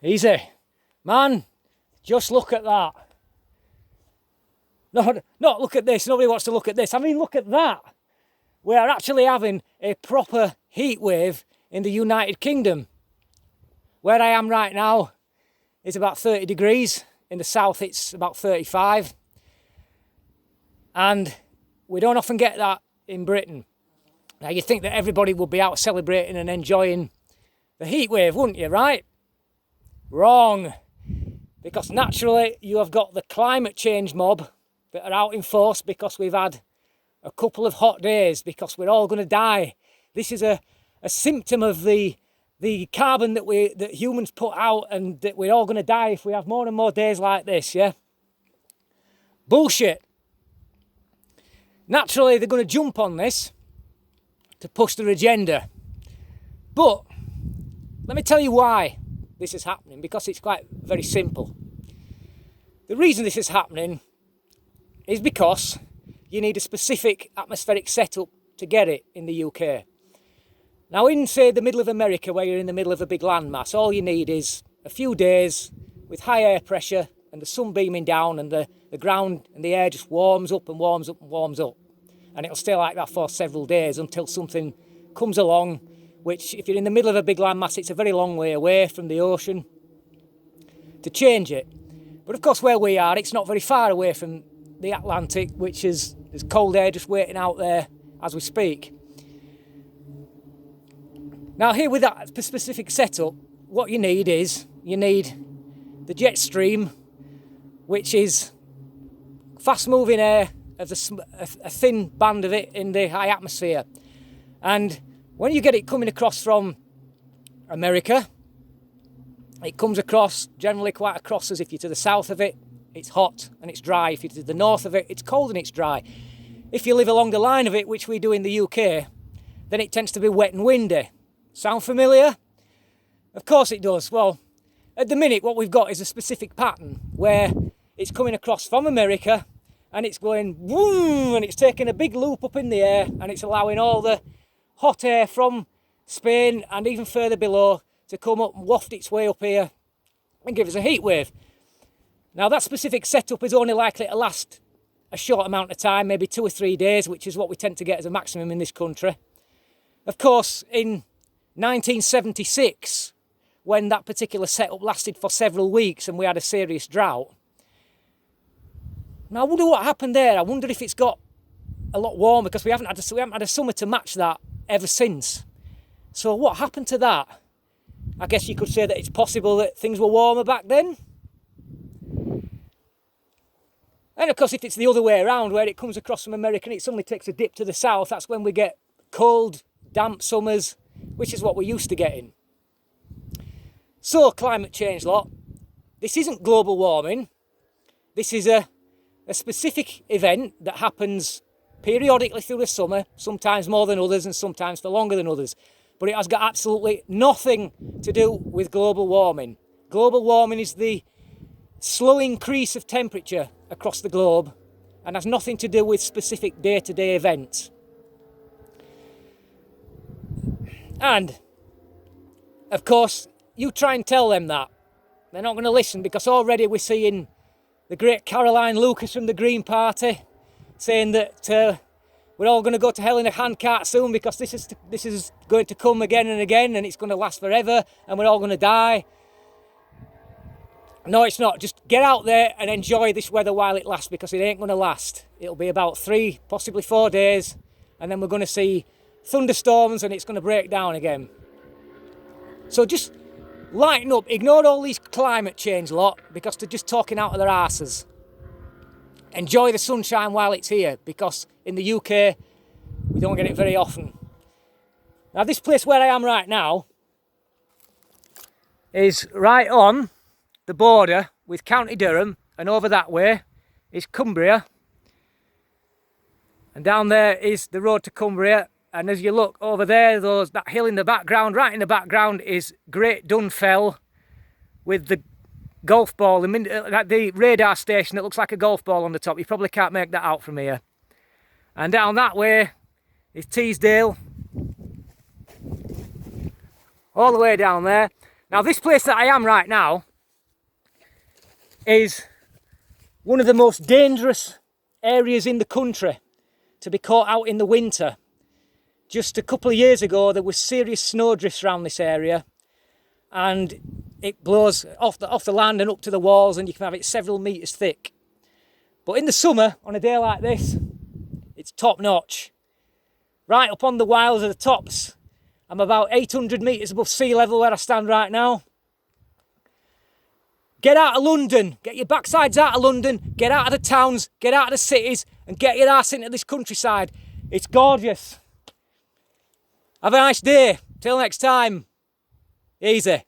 Easy. Man, just look at that. No, not look at this. Nobody wants to look at this. I mean, look at that. We are actually having a proper heat wave in the United Kingdom. Where I am right now is about 30 degrees. In the south, it's about 35. And we don't often get that in Britain. Now, you'd think that everybody would be out celebrating and enjoying the heat wave, wouldn't you, right? Wrong. Because naturally, you have got the climate change mob that are out in force because we've had a couple of hot days, because we're all going to die. This is a symptom of the carbon that humans put out, and that we're all going to die if we have more and more days like this, yeah? Bullshit. Naturally, they're going to jump on this to push their agenda. But let me tell you why this is happening, because it's quite very simple. The reason this is happening is because you need a specific atmospheric setup to get it in the UK. Now, in, say, the middle of America, where you're in the middle of a big landmass, all you need is a few days with high air pressure and the sun beaming down, and the ground and the air just warms up and warms up and warms up. And it'll stay like that for several days until something comes along, which, if you're in the middle of a big landmass, it's a very long way away from the ocean to change it. But of course, where we are, it's not very far away from the Atlantic, which is there's cold air just waiting out there as we speak. Now, here with that specific setup, what you need is the jet stream, which is fast-moving air of a thin band of it in the high atmosphere. And when you get it coming across from America, it comes across generally quite across as if you're to the south of it, it's hot and it's dry. If you're to the north of it, it's cold and it's dry. If you live along the line of it, which we do in the UK, then it tends to be wet and windy. Sound familiar? Of course it does. Well, at the minute, what we've got is a specific pattern where it's coming across from America and it's going boom, and it's taking a big loop up in the air, and it's allowing all the hot air from Spain and even further below to come up and waft its way up here and give us a heat wave. Now, that specific setup is only likely to last a short amount of time, maybe 2 or 3 days, which is what we tend to get as a maximum in this country. Of course, in 1976, when that particular setup lasted for several weeks and we had a serious drought. Now, I wonder what happened there. I wonder if it's got a lot warmer, because we haven't had a summer to match that ever since. So what happened to that? I guess you could say that it's possible that things were warmer back then. And of course, if it's the other way around, where it comes across from America and it suddenly takes a dip to the south, that's when we get cold, damp summers, which is what we're used to getting. So, climate change lot, this isn't global warming. This is a specific event that happens periodically through the summer, sometimes more than others and sometimes for longer than others. But it has got absolutely nothing to do with global warming. Global warming is the slow increase of temperature across the globe and has nothing to do with specific day-to-day events. And, of course, you try and tell them that. They're not going to listen, because already we're seeing the great Caroline Lucas from the Green Party saying that we're all going to go to hell in a handcart soon, because this is going to come again and again, and it's going to last forever and we're all going to die. No, it's not. Just get out there and enjoy this weather while it lasts, because it ain't going to last. It'll be about 3, possibly 4 days, and then we're going to see thunderstorms and it's going to break down again. So just lighten up. Ignore all these climate change lot, because they're just talking out of their arses. Enjoy the sunshine while it's here, because in the UK we don't get it very often. Now, this place where I am right now is right on the border with County Durham, and over that way is Cumbria, and down there is the road to Cumbria. And as you look over there, that hill in the background, right in the background is Great Dun Fell, with the golf ball, the radar station that looks like a golf ball on the top. You probably can't make that out from here. And down that way is Teesdale, all the way down there. Now this place that I am right now is one of the most dangerous areas in the country to be caught out in the winter. Just a couple of years ago there was serious snowdrifts around this area, and it blows off the land and up to the walls, and you can have it several metres thick. But in the summer, on a day like this, it's top notch. Right up on the wilds of the tops. I'm about 800 metres above sea level where I stand right now. Get out of London, get your backsides out of London, get out of the towns, get out of the cities, and get your ass into this countryside. It's gorgeous. Have a nice day. Till next time. Easy.